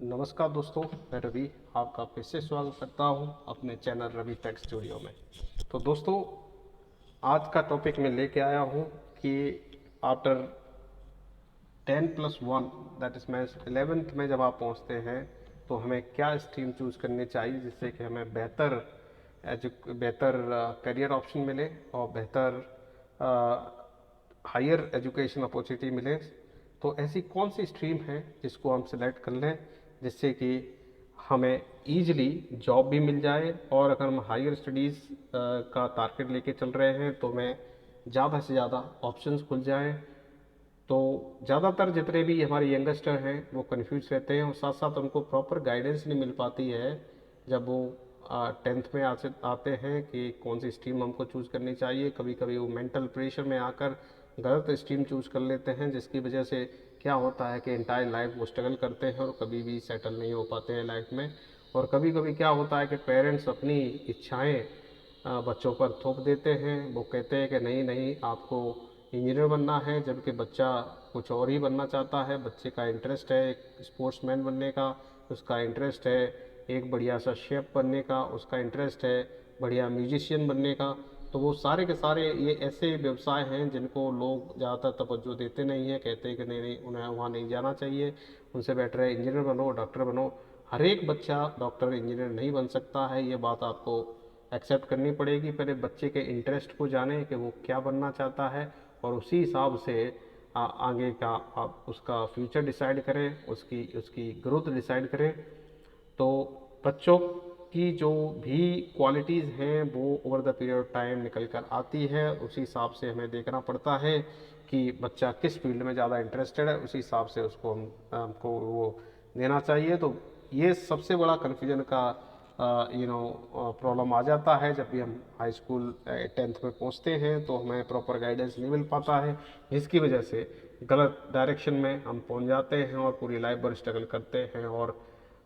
नमस्कार दोस्तों, मैं रवि आपका फिर से स्वागत करता हूं अपने चैनल रवि टेक स्टूडियो में। तो दोस्तों, आज का टॉपिक मैं लेके आया हूं कि after 10+1 that is means 11th में जब आप पहुंचते हैं तो हमें क्या स्ट्रीम चूज़ करनी चाहिए जिससे कि हमें बेहतर करियर ऑप्शन मिले और बेहतर हायर एजुकेशन अपॉर्चुनिटी मिले। तो ऐसी कौन सी स्ट्रीम है जिसको हम सिलेक्ट कर लें जिससे कि हमें ईजिली जॉब भी मिल जाए, और अगर हम हायर स्टडीज़ का टारगेट लेके चल रहे हैं तो हमें ज़्यादा से ज़्यादा ऑप्शंस खुल जाएं। तो ज़्यादातर जितने भी हमारे यंगस्टर हैं वो कंफ्यूज रहते हैं और साथ साथ उनको प्रॉपर गाइडेंस नहीं मिल पाती है जब वो 10th में आते हैं कि कौन सी स्ट्रीम हमको चूज़ करनी चाहिए। कभी कभी वो मेंटल प्रेशर में आकर गलत स्ट्रीम चूज़ कर लेते हैं, जिसकी वजह से क्या होता है कि इंटायर लाइफ वो स्ट्रगल करते हैं और कभी भी सेटल नहीं हो पाते हैं लाइफ में। और कभी कभी क्या होता है कि पेरेंट्स अपनी इच्छाएं बच्चों पर थोप देते हैं। वो कहते हैं कि नहीं नहीं, आपको इंजीनियर बनना है, जबकि बच्चा कुछ और ही बनना चाहता है। बच्चे का इंटरेस्ट है एक स्पोर्ट्समैन बनने का, उसका इंटरेस्ट है एक बढ़िया सा शेफ बनने का, उसका इंटरेस्ट है बढ़िया म्यूजिशियन बनने का। तो वो सारे के सारे ये ऐसे व्यवसाय हैं जिनको लोग ज़्यादातर तवज्जो देते नहीं हैं, कहते हैं कि नहीं नहीं, उन्हें वहाँ नहीं जाना चाहिए, उनसे बेटर है इंजीनियर बनो, डॉक्टर बनो। हर एक बच्चा डॉक्टर इंजीनियर नहीं बन सकता है, ये बात आपको एक्सेप्ट करनी पड़ेगी। पहले बच्चे के इंटरेस्ट को जानें कि वो क्या बनना चाहता है और उसी हिसाब से आगे का आप उसका फ्यूचर डिसाइड करें, उसकी उसकी ग्रोथ डिसाइड करें। तो बच्चों की जो भी क्वालिटीज़ हैं वो over the period of time निकल कर आती है। उसी हिसाब से हमें देखना पड़ता है कि बच्चा किस फील्ड में ज़्यादा इंटरेस्टेड है, उसी हिसाब से उसको हमको वो देना चाहिए। तो ये सबसे बड़ा कन्फ्यूजन का प्रॉब्लम आ जाता है जब भी हम हाई स्कूल 10th में पहुंचते हैं तो हमें प्रॉपर गाइडेंस नहीं मिल पाता है, जिसकी वजह से गलत डायरेक्शन में हम पहुंच जाते हैं और पूरी लाइफ भर स्ट्रगल करते हैं और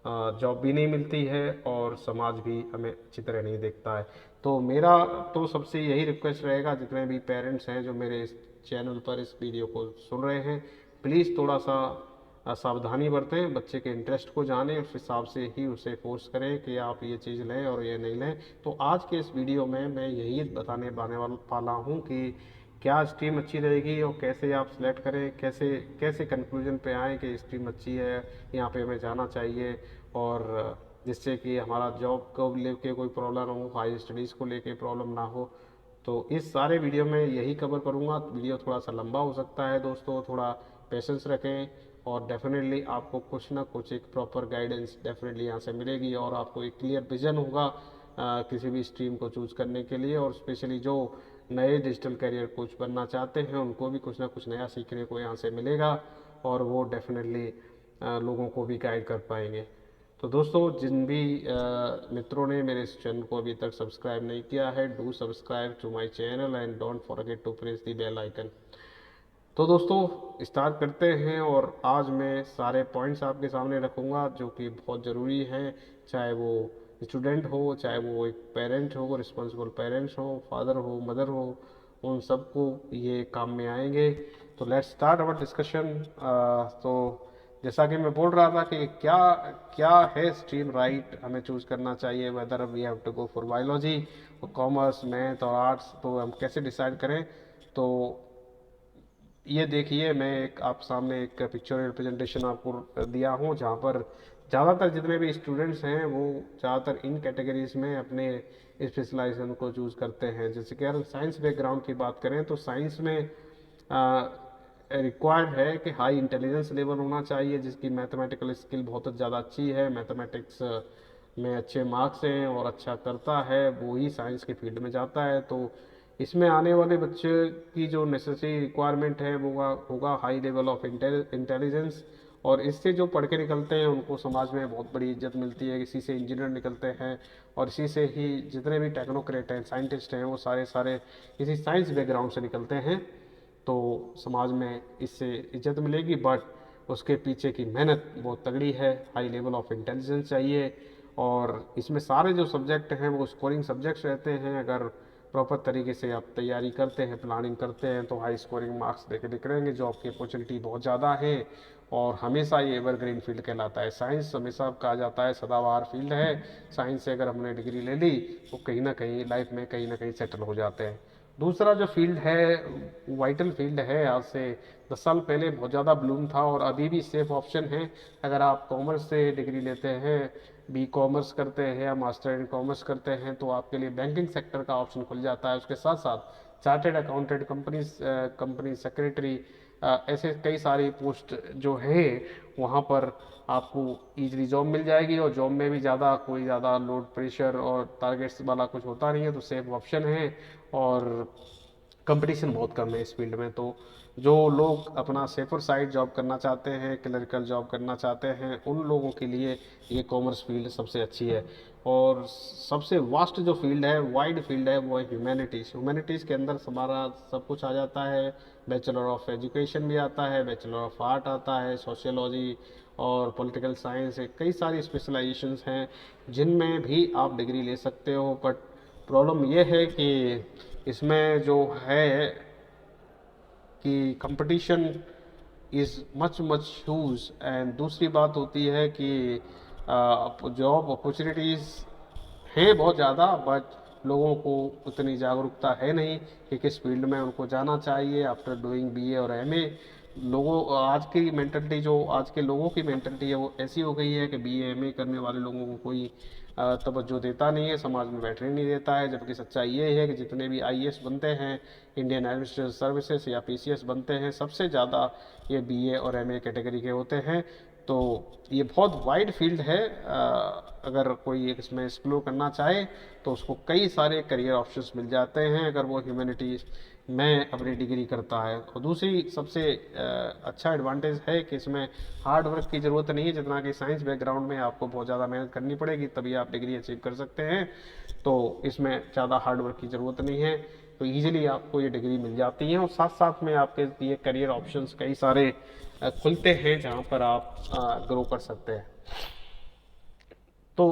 जॉब भी नहीं मिलती है और समाज भी हमें अच्छी तरह नहीं देखता है। तो मेरा तो सबसे यही रिक्वेस्ट रहेगा, जितने भी पेरेंट्स हैं जो मेरे इस चैनल पर इस वीडियो को सुन रहे हैं, प्लीज़ थोड़ा सा सावधानी बरतें, बच्चे के इंटरेस्ट को जानें, उस हिसाब से ही उसे फोर्स करें कि आप ये चीज़ लें और ये नहीं लें। तो आज के इस वीडियो में मैं यही बताने वाला हूँ कि क्या स्ट्रीम अच्छी रहेगी और कैसे आप सिलेक्ट करें, कैसे कैसे कंक्लूजन पे आएँ कि स्ट्रीम अच्छी है, यहाँ पे हमें जाना चाहिए, और जिससे कि हमारा जॉब को लेके कोई प्रॉब्लम हो, हाई स्टडीज़ को लेके प्रॉब्लम ना हो। तो इस सारे वीडियो में यही कवर करूँगा। वीडियो थोड़ा सा लंबा हो सकता है दोस्तों, थोड़ा पेशेंस रखें और डेफिनेटली आपको कुछ ना कुछ एक प्रॉपर गाइडेंस डेफिनेटली यहाँ से मिलेगी और आपको एक क्लियर विजन होगा किसी भी स्ट्रीम को चूज़ करने के लिए। और स्पेशली जो नए डिजिटल करियर कोच बनना चाहते हैं उनको भी कुछ ना कुछ नया सीखने को यहाँ से मिलेगा और वो डेफिनेटली लोगों को भी गाइड कर पाएंगे। तो दोस्तों, जिन भी मित्रों ने मेरे इस चैनल को अभी तक सब्सक्राइब नहीं किया है, do subscribe to my channel and don't forget to press the bell icon. तो दोस्तों, स्टार्ट करते हैं और आज मैं सारे पॉइंट्स आपके सामने रखूँगा जो कि बहुत ज़रूरी हैं, चाहे वो स्टूडेंट हो, चाहे वो एक पेरेंट हो, रिस्पॉन्सिबल पेरेंट्स हो, फादर हो, मदर हो, उन सबको ये काम में आएंगे। तो लेट्स स्टार्ट अवर डिस्कशन। तो जैसा कि मैं बोल रहा था कि क्या क्या है स्ट्रीम राइट हमें चूज़ करना चाहिए, whether we have to go for biology और कॉमर्स, मैथ और आर्ट्स, तो हम कैसे डिसाइड करें। तो ये देखिए, मैं एक आप सामने एक पिक्चर रिप्रेजेंटेशन आपको दिया हूँ जहाँ पर ज़्यादातर जितने भी स्टूडेंट्स हैं वो ज़्यादातर इन कैटेगरीज में अपने स्पेशलाइजेशन को चूज़ करते हैं। जैसे कि अगर साइंस बैकग्राउंड की बात करें तो साइंस में रिक्वायर्ड है कि हाई इंटेलिजेंस लेवल होना चाहिए, जिसकी मैथमेटिकल स्किल बहुत ज़्यादा अच्छी है, मैथमेटिक्स में अच्छे मार्क्स हैं और अच्छा करता है, वो ही साइंस के फील्ड में जाता है। तो इसमें आने वाले बच्चे की जो नेसेसरी रिक्वायरमेंट है वो होगा हाई लेवल ऑफ इंटेलिजेंस। और इससे जो पढ़ के निकलते हैं उनको समाज में बहुत बड़ी इज्जत मिलती है, इसी से इंजीनियर निकलते हैं और इसी से ही जितने भी टेक्नोक्रेट हैं, साइंटिस्ट हैं, वो सारे सारे इसी साइंस बैकग्राउंड से निकलते हैं। तो समाज में इससे इज्जत मिलेगी, बट उसके पीछे की मेहनत बहुत तगड़ी है, हाई लेवल ऑफ इंटेलिजेंस चाहिए। और इसमें सारे जो सब्जेक्ट हैं वो स्कोरिंग सब्जेक्ट्स रहते हैं। अगर प्रॉपर तरीके से आप तैयारी करते हैं, प्लानिंग करते हैं, तो हाई स्कोरिंग मार्क्स देके निकलेंगे। जॉब की अपॉर्चुनिटी बहुत ज़्यादा है और हमेशा ये एवरग्रीन फील्ड कहलाता है। साइंस हमेशा कहा जाता है सदाबहार फील्ड है। साइंस से अगर हमने डिग्री ले ली तो कहीं ना कहीं लाइफ में कहीं ना कहीं सेटल हो जाते हैं। दूसरा जो फील्ड है वाइटल फील्ड है, आज से 10 साल पहले बहुत ज़्यादा ब्लूम था और अभी भी सेफ ऑप्शन है। अगर आप कॉमर्स से डिग्री लेते हैं, बी कॉमर्स करते हैं या मास्टर इन कॉमर्स करते हैं, तो आपके लिए बैंकिंग सेक्टर का ऑप्शन खुल जाता है। उसके साथ साथ चार्टेड अकाउंटेंट, कंपनी सेक्रेटरी, ऐसे कई सारी पोस्ट जो है वहाँ पर आपको ईजिली जॉब मिल जाएगी। और जॉब में भी कोई ज़्यादा लोड प्रेशर और टारगेट्स वाला कुछ होता नहीं है, तो सेफ ऑप्शन है और कंपटीशन बहुत कम है इस फील्ड में। तो जो लोग अपना सेफर साइड जॉब करना चाहते हैं, क्लरिकल जॉब करना चाहते हैं, उन लोगों के लिए ये कॉमर्स फील्ड सबसे अच्छी है। और सबसे वास्ट जो फील्ड है, वाइड फील्ड है, वो है ह्यूमैनिटीज़। ह्यूमैनिटीज़ के अंदर हमारा सब कुछ आ जाता है। बैचलर ऑफ एजुकेशन भी आता है, बैचलर ऑफ आर्ट आता है, सोशियोलॉजी और पॉलिटिकल साइंस, कई सारी स्पेशलाइजेशंस हैं जिनमें भी आप डिग्री ले सकते हो। बट प्रॉब्लम यह है कि इसमें जो है कि competition is much much huge. And दूसरी बात होती है कि जॉब अपॉर्चुनिटीज़ हैं बहुत ज़्यादा, बट लोगों को उतनी जागरूकता है नहीं कि किस फील्ड में उनको जाना चाहिए आफ्टर डूइंग बीए और एमए। आज की मेंटलिटी, जो आज के लोगों की मेंटलिटी है, वो ऐसी हो गई है कि बीए एमए करने वाले लोगों को कोई तवज्जो देता नहीं है, समाज में बैठने नहीं देता है। जबकि सच्चाई ये है कि जितने भी आईएएस बनते हैं, इंडियन एडमिनिस्ट्रेटिव सर्विसेज या पीसीएस बनते हैं, सबसे ज़्यादा ये बीए और एमए कैटेगरी के होते हैं। तो ये बहुत वाइड फील्ड है। अगर कोई इसमें एक्सप्लोर करना चाहे तो उसको कई सारे करियर ऑप्शंस मिल जाते हैं अगर वो ह्यूमैनिटीज़ में अपनी डिग्री करता है। और दूसरी सबसे अच्छा एडवांटेज है कि इसमें हार्ड वर्क की ज़रूरत नहीं है, जितना कि साइंस बैकग्राउंड में आपको बहुत ज़्यादा मेहनत करनी पड़ेगी तभी आप डिग्री अचीव कर सकते हैं। तो इसमें ज़्यादा हार्ड वर्क की ज़रूरत नहीं है, तो ईजिली आपको ये डिग्री मिल जाती है। और साथ साथ में आपके लिए करियर ऑप्शंस कई सारे खुलते हैं जहाँ पर आप ग्रो कर सकते हैं। तो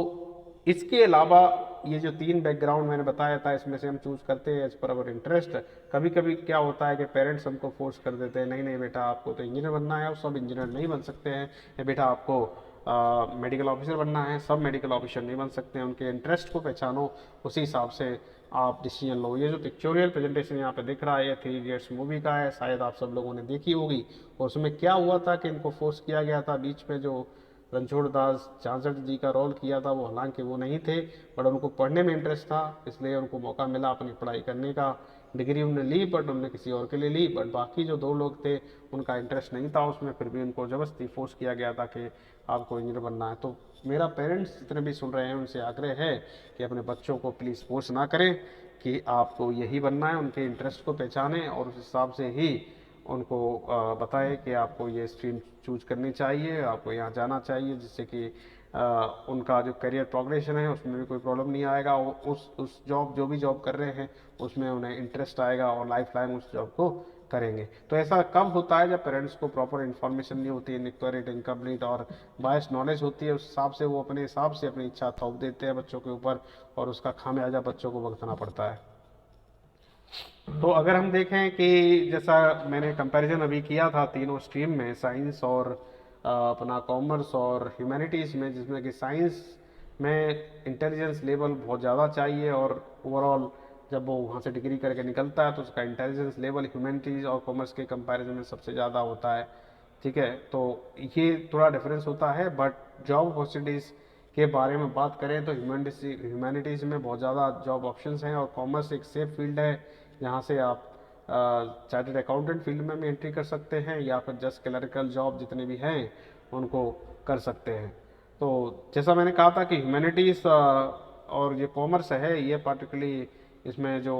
इसके अलावा ये जो 3 बैकग्राउंड मैंने बताया था, इसमें से हम चूज करते हैं एज पर अवर इंटरेस्ट। कभी कभी क्या होता है कि पेरेंट्स हमको फोर्स कर देते हैं, नहीं नहीं बेटा आपको तो इंजीनियर बनना है, और सब इंजीनियर नहीं बन सकते हैं, या बेटा आपको मेडिकल ऑफिसर बनना है, सब मेडिकल ऑफिसर नहीं बन सकते हैं। उनके इंटरेस्ट को पहचानो, उसी हिसाब से आप डिसीजन लो। ये जो पिक्चोरियल प्रेजेंटेशन यहाँ पे दिख रहा है, ये 3 इडियट्स मूवी का है, शायद आप सब लोगों ने देखी होगी। और उसमें क्या हुआ था कि इनको फोर्स किया गया था, बीच में जो रणछोड़ दास झांझड़ जी का रोल किया था, वो हालांकि वो नहीं थे, बट उनको पढ़ने में इंटरेस्ट था, इसलिए उनको मौका मिला अपनी पढ़ाई करने का। डिग्री उन्होंने ली, बट उन्होंने किसी और के लिए ली। बट बाकी जो 2 लोग थे उनका इंटरेस्ट नहीं था उसमें, फिर भी उनको ज़बरदस्ती फोर्स किया गया था कि आपको इंजीनियर बनना है। तो मेरा पेरेंट्स जितने भी सुन रहे हैं उनसे आग्रह है कि अपने बच्चों को प्लीज़ फोर्स ना करें कि आपको यही बनना है। उनके इंटरेस्ट को पहचानें और उस हिसाब से ही उनको बताएं कि आपको ये स्ट्रीम चूज करनी चाहिए, आपको यहाँ जाना चाहिए, जिससे कि उनका जो करियर प्रोग्रेशन है उसमें भी कोई प्रॉब्लम नहीं आएगा। उस जॉब जो भी जॉब कर रहे हैं उसमें उन्हें इंटरेस्ट आएगा और लाइफ टाइम उस जॉब को करेंगे। तो ऐसा कब होता है, जब पेरेंट्स को प्रॉपर इन्फॉर्मेशन नहीं होती है, इनक्वायरेट, इनकम्प्लीट और बायस नॉलेज होती है। उस हिसाब से वो अपने हिसाब से अपनी इच्छा थोप देते हैं बच्चों के ऊपर, और उसका खामियाजा बच्चों को भुगतना पड़ता है। तो अगर हम देखें कि जैसा मैंने कंपैरिजन अभी किया था तीनों स्ट्रीम में, साइंस और अपना कॉमर्स और ह्यूमैनिटीज़ में, जिसमें कि साइंस में इंटेलिजेंस लेवल बहुत ज़्यादा चाहिए और ओवरऑल जब वो वहाँ से डिग्री करके निकलता है तो उसका इंटेलिजेंस लेवल ह्यूमैनिटीज़ और कॉमर्स के कंपैरिजन में सबसे ज़्यादा होता है। ठीक है, तो ये थोड़ा डिफरेंस होता है। बट जॉब अपॉर्चुनिटीज़ के बारे में बात करें तो ह्यूमैनिटीज़ में बहुत ज़्यादा जॉब ऑप्शंस हैं, और कॉमर्स एक सेफ फील्ड है जहाँ से आप चार्टर्ड अकाउंटेंट फील्ड में भी एंट्री कर सकते हैं, या फिर जस्ट क्लरिकल जॉब जितने भी हैं उनको कर सकते हैं। तो जैसा मैंने कहा था कि ह्यूमैनिटीज़ और ये कॉमर्स है, ये पार्टिकुलरली इसमें जो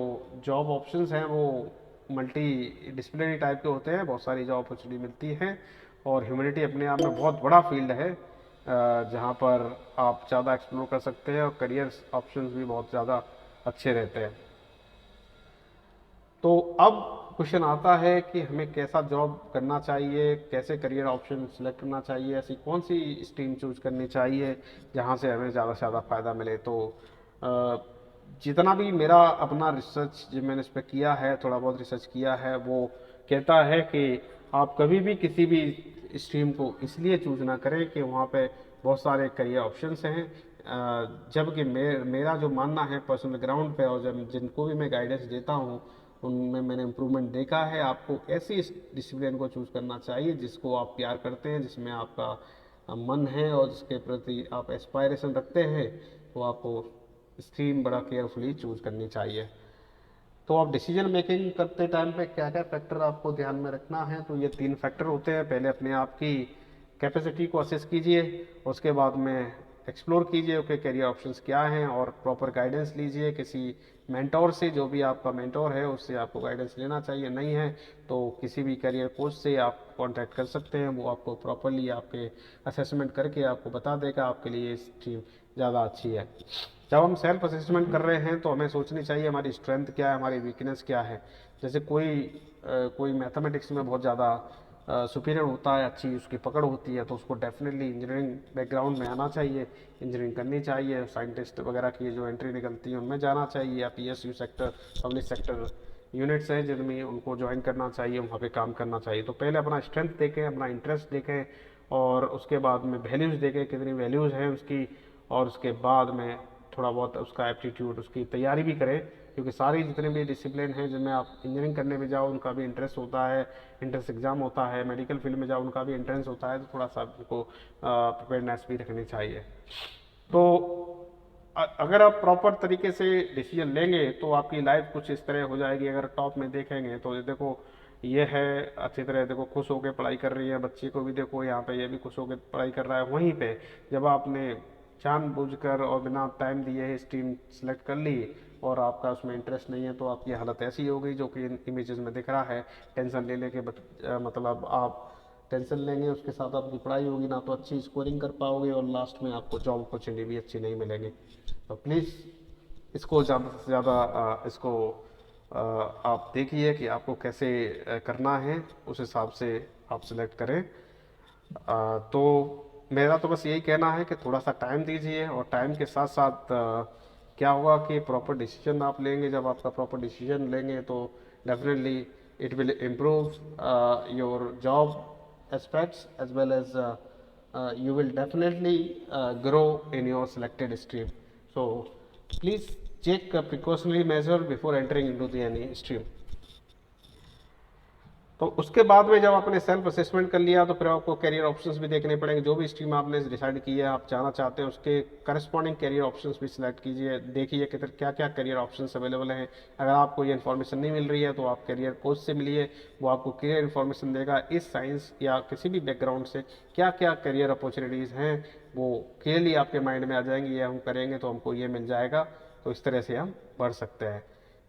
जॉब ऑप्शंस हैं वो मल्टी डिसिप्लिनरी टाइप के होते हैं, बहुत सारी जॉब अपॉर्चुनिटी मिलती है। और ह्यूमैनिटी अपने आप में बहुत बड़ा फील्ड है जहाँ पर आप ज़्यादा एक्सप्लोर कर सकते हैं और करियर ऑप्शंस भी बहुत ज़्यादा अच्छे रहते हैं। तो अब क्वेश्चन आता है कि हमें कैसा जॉब करना चाहिए, कैसे करियर ऑप्शन सेलेक्ट करना चाहिए, ऐसी कौन सी स्ट्रीम चूज करनी चाहिए जहाँ से हमें ज़्यादा से ज़्यादा फ़ायदा मिले। तो जितना भी मेरा अपना रिसर्च जो मैंने इस पर किया है, थोड़ा बहुत रिसर्च किया है, वो कहता है कि आप कभी भी किसी भी स्ट्रीम को इसलिए चूज ना करें कि वहाँ पे बहुत सारे करियर ऑप्शंस हैं। जबकि मेरा जो मानना है पर्सनल ग्राउंड पे, और जब जिनको भी मैं गाइडेंस देता हूँ उनमें मैंने इम्प्रूवमेंट देखा है। आपको ऐसी डिसिप्लिन को चूज़ करना चाहिए जिसको आप प्यार करते हैं, जिसमें आपका मन है और जिसके प्रति आप एस्पायरेशन रखते हैं, तो आपको स्ट्रीम बड़ा केयरफुली चूज़ करनी चाहिए। तो आप डिसीजन मेकिंग करते टाइम पे क्या क्या फैक्टर आपको ध्यान में रखना है, तो ये 3 फैक्टर होते हैं। पहले अपने आप की कैपेसिटी को असेस कीजिए, उसके बाद में एक्सप्लोर कीजिए कि करियर ऑप्शंस क्या हैं, और प्रॉपर गाइडेंस लीजिए किसी मेंटोर से। जो भी आपका मेंटोर है उससे आपको गाइडेंस लेना चाहिए, नहीं है तो किसी भी करियर कोच से आप कांटेक्ट कर सकते हैं। वो आपको प्रॉपरली आपके असेसमेंट करके आपको बता देगा आपके लिए स्ट्रीम ज़्यादा अच्छी है। जब हम सेल्फ असेसमेंट कर रहे हैं तो हमें सोचनी चाहिए हमारी स्ट्रेंथ क्या है, हमारी वीकनेस क्या है। जैसे कोई मैथमेटिक्स में बहुत ज़्यादा सुपीरियर होता है, अच्छी उसकी पकड़ होती है, तो उसको डेफिनेटली इंजीनियरिंग बैकग्राउंड में आना चाहिए, इंजीनियरिंग करनी चाहिए, साइंटिस्ट वगैरह की जो एंट्री निकलती है उनमें जाना चाहिए, या PSU sector, public sector units हैं जिनमें उनको ज्वाइन करना चाहिए, वहाँ पे काम करना चाहिए। तो पहले अपना स्ट्रेंथ देखें, अपना इंटरेस्ट देखें, और उसके बाद में वैल्यूज़ देखें कितनी वैल्यूज़ हैं उसकी, और उसके बाद में थोड़ा बहुत उसका एप्टीट्यूड, उसकी तैयारी भी करें। क्योंकि सारी जितने भी डिसिप्लिन हैं जिनमें आप इंजीनियरिंग करने में जाओ उनका भी इंट्रेंस होता है, इंट्रेंस एग्ज़ाम होता है, मेडिकल फील्ड में जाओ उनका भी इंट्रेंस होता है, तो थोड़ा सा उनको प्रिपेयरनेस भी रखनी चाहिए। तो अगर आप प्रॉपर तरीके से डिसीजन लेंगे तो आपकी लाइफ कुछ इस तरह हो जाएगी। अगर टॉप में देखेंगे तो ये देखो, ये है अच्छी तरह देखो खुश होकर पढ़ाई कर रही है, बच्चे को भी देखो यहाँ पे ये भी खुश होकर पढ़ाई कर रहा है। वहीं पे जब आपने जानबूझकर और बिना टाइम दिए स्ट्रीम सेलेक्ट कर ली और आपका उसमें इंटरेस्ट नहीं है, तो आपकी हालत ऐसी हो गई जो कि इन इमेजेस में दिख रहा है। टेंशन ले लेके मतलब आप टेंशन लेंगे, उसके साथ आपकी पढ़ाई होगी ना, तो अच्छी स्कोरिंग कर पाओगे और लास्ट में आपको जॉब अपॉर्चुनिटी भी अच्छी नहीं मिलेगी। तो प्लीज़ इसको ज़्यादा से ज़्यादा इसको आप देखिए कि आपको कैसे करना है, उस हिसाब से आप सिलेक्ट करें। तो मेरा तो बस यही कहना है कि थोड़ा सा टाइम दीजिए, और टाइम के साथ साथ क्या होगा कि प्रॉपर डिसीजन आप लेंगे। जब आपका प्रॉपर डिसीजन लेंगे तो definitely it will improve your job aspects, as well as you will definitely grow in your selected stream. So please take a precautionary measure before entering into the any stream. तो उसके बाद में जब आपने self assessment कर लिया तो फिर आपको करियर ऑप्शंस भी देखने पड़ेंगे। जो भी स्ट्रीम आपने डिसाइड की है आप जाना चाहते हैं, उसके करस्पॉन्डिंग करियर ऑप्शंस भी सिलेक्ट कीजिए, देखिए कि क्या क्या करियर ऑप्शंस अवेलेबल हैं। अगर आपको ये इन्फॉर्मेशन नहीं मिल रही है तो आप करियर कोच से मिलिए, वो आपको क्लियर इन्फॉर्मेशन देगा इस साइंस या किसी भी बैकग्राउंड से क्या क्या करियर अपॉर्चुनिटीज़ हैं, वो क्लियरली आपके माइंड में आ जाएंगी। ये हम करेंगे तो हमको ये मिल जाएगा, तो इस तरह से हम बढ़ सकते हैं।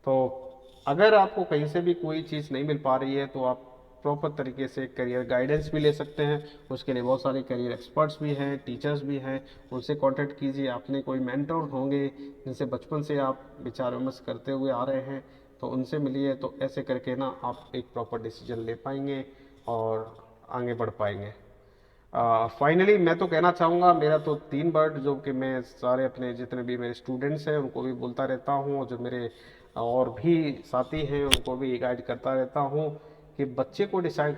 तो अगर आपको कहीं से भी कोई चीज़ नहीं मिल पा रही है तो आप प्रॉपर तरीके से करियर गाइडेंस भी ले सकते हैं। उसके लिए बहुत सारे करियर एक्सपर्ट्स भी हैं, टीचर्स भी हैं, उनसे कांटेक्ट कीजिए। अपने कोई मेंटर होंगे जिनसे बचपन से आप विचार विमर्श करते हुए आ रहे हैं, तो उनसे मिलिए। तो ऐसे करके ना आप एक प्रॉपर डिसीजन ले पाएंगे और आगे बढ़ पाएंगे। फाइनली मैं तो कहना चाहूँगा, मेरा तो 3 वर्ड जो कि मैं सारे अपने जितने भी मेरे स्टूडेंट्स हैं उनको भी बोलता रहता हूँ, और जो मेरे और भी साथी हैं उनको भी गाइड करता रहता हूँ कि बच्चे को डिसाइड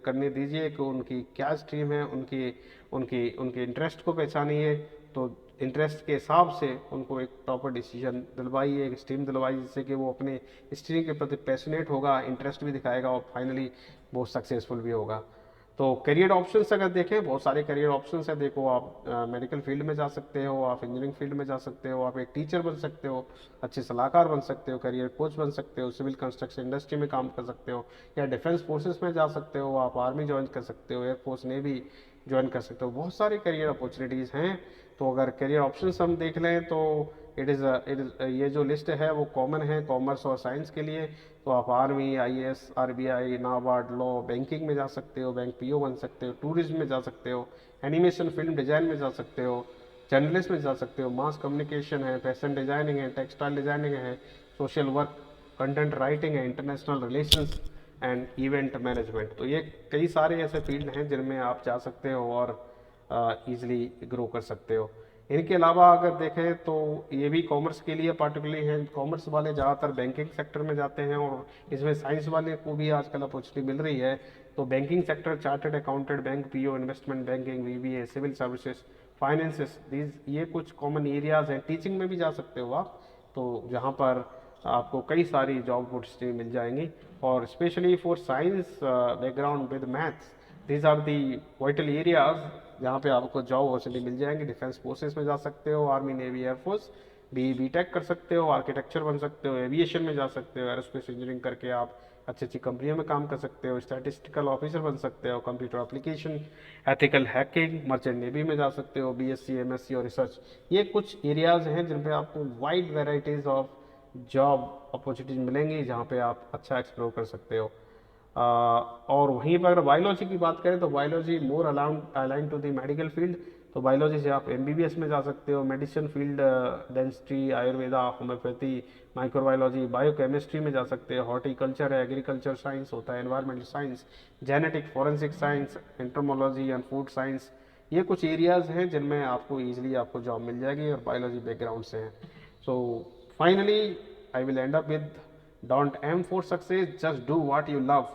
करने दीजिए कि उनकी क्या स्ट्रीम है, उनकी उनकी उनके इंटरेस्ट को पहचानिए। तो इंटरेस्ट के हिसाब से उनको एक प्रॉपर डिसीजन दिलवाइए, एक स्ट्रीम दिलवाइए, जिससे कि वो अपने स्ट्रीम के प्रति पैशनेट होगा, इंटरेस्ट भी दिखाएगा और फाइनली वो सक्सेसफुल भी होगा। तो करियर ऑप्शंस अगर देखें, बहुत सारे करियर ऑप्शंस हैं। देखो, आप मेडिकल फील्ड में जा सकते हो, आप इंजीनियरिंग फील्ड में जा सकते हो, आप एक टीचर बन सकते हो, अच्छे सलाहकार बन सकते हो, करियर कोच बन सकते हो, सिविल कंस्ट्रक्शन इंडस्ट्री में काम कर सकते हो, या डिफेंस फोर्सेस में जा सकते हो, आप आर्मी ज्वाइन कर सकते हो, एयरफोर्स नेवी ज्वाइन कर सकते हो। बहुत सारी करियर अपॉर्चुनिटीज़ हैं। तो अगर करियर ऑप्शंस हम देख लें तो इट इज़ ये जो लिस्ट है वो कॉमन है कॉमर्स और साइंस के लिए। तो आप army, IAS, RBI, NABARD, law, banking में जा सकते हो, बैंक PO बन सकते हो, टूरिज्म में जा सकते हो, एनिमेशन फिल्म डिज़ाइन में जा सकते हो, जर्नलिस्ट में जा सकते हो, मास कम्युनिकेशन है, फैशन डिज़ाइनिंग है, टेक्सटाइल डिज़ाइनिंग है, सोशल वर्क, कंटेंट राइटिंग है, international relations and event management. तो ये कई सारे ऐसे फील्ड हैं जिनमें आप जा सकते हो और ईजिली ग्रो कर सकते हो। इनके अलावा अगर देखें तो ये भी कॉमर्स के लिए पार्टिकुलरली हैं। कॉमर्स वाले ज़्यादातर बैंकिंग सेक्टर में जाते हैं और इसमें साइंस वाले को भी आजकल अपॉर्चुनिटी मिल रही है। तो banking sector, chartered accountant, bank PO, investment banking, VBA, civil services, finances, these ये कुछ कॉमन एरियाज हैं। टीचिंग में भी जा सकते हो आप, तो जहाँ पर आपको कई सारी जॉब अपॉर्चुनिटी मिल जाएंगी। और specially for science background with maths, these are the vital areas जहाँ पे आपको जॉब अपॉर्चुनिटी मिल जाएंगी। डिफेंस फोर्सेस में जा सकते हो, आर्मी, नेवी, एयरफोर्स, बीटेक कर सकते हो, आर्किटेक्चर बन सकते हो, एविएशन में जा सकते हो, एरोस्पेस इंजीनियरिंग करके आप अच्छी अच्छी कंपनियों में काम कर सकते हो, स्टैटिस्टिकल ऑफिसर बन सकते हो, computer application, ethical hacking, merchant navy में जा सकते हो, बीएससी, एमएससी और रिसर्च। ये कुछ एरियाज हैं जिन पे आपको wide varieties of job opportunities मिलेंगी, जहाँ पे आप अच्छा एक्सप्लोर कर सकते हो। और वहीं पर अगर बायोलॉजी की बात करें तो biology more align to the medical field. तो बायोलॉजी से आप एमबीबीएस में जा सकते हो, medicine field, dentistry, Ayurveda, homeopathy, microbiology, biochemistry में जा सकते हो, हॉर्टिकल्चर है, एग्रीकल्चर साइंस होता है, environmental science, genetic, forensic science, entomology and food science. ये कुछ एरियाज हैं जिनमें आपको ईजिली आपको जॉब मिल जाएगी और बायोलॉजी बैकग्राउंड से हैं। So finally I will and up with, don't aim for success, just do what you love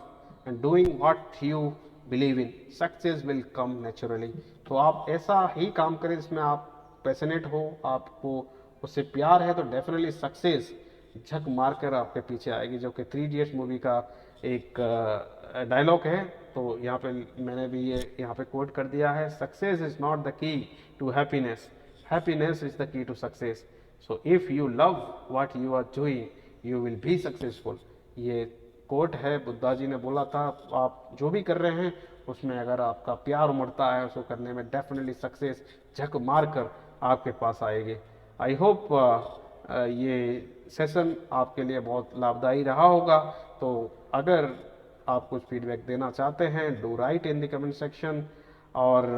and doing what you believe in, success will come naturally। तो आप ऐसा ही काम करें जिसमें आप पैशनेट हो, आपको उससे प्यार है, तो डेफिनेटली सक्सेस झक मार कर आपके पीछे आएगी, जो कि 3 इडियट्स मूवी का एक डायलॉग है। तो यहाँ पे मैंने भी ये यहाँ पे कोट कर दिया है, success is not the key to happiness, happiness is the key to success. So if you love what you are doing you will be successful. ये कोट है, बुद्धा जी ने बोला था। आप जो भी कर रहे हैं उसमें अगर आपका प्यार उमड़ता है, उसको करने में डेफिनेटली सक्सेस झक मार कर आपके पास आएगी। आई होप ये सेशन आपके लिए बहुत लाभदायी रहा होगा। तो अगर आप कुछ फीडबैक देना चाहते हैं, do right in the comment section. और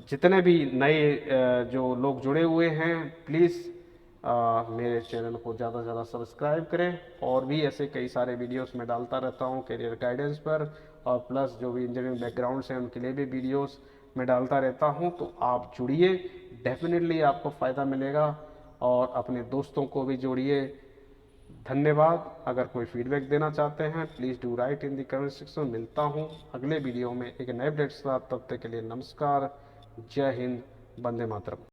जितने भी नए जो लोग जुड़े हुए हैं, प्लीज़ मेरे चैनल को ज़्यादा से ज़्यादा सब्सक्राइब करें। और भी ऐसे कई सारे वीडियोस मैं डालता रहता हूँ करियर गाइडेंस पर, और प्लस जो भी इंजीनियरिंग बैकग्राउंड्स हैं उनके लिए भी वीडियोस मैं डालता रहता हूँ। तो आप जुड़िए, डेफिनेटली आपको फ़ायदा मिलेगा, और अपने दोस्तों को भी जोड़िए। धन्यवाद। अगर कोई फीडबैक देना चाहते हैं, please do right in the comment section. मिलता हूँ अगले वीडियो में एक नए अपडेट के साथ, तब तक के लिए नमस्कार, जय हिंद, वंदे मातरम।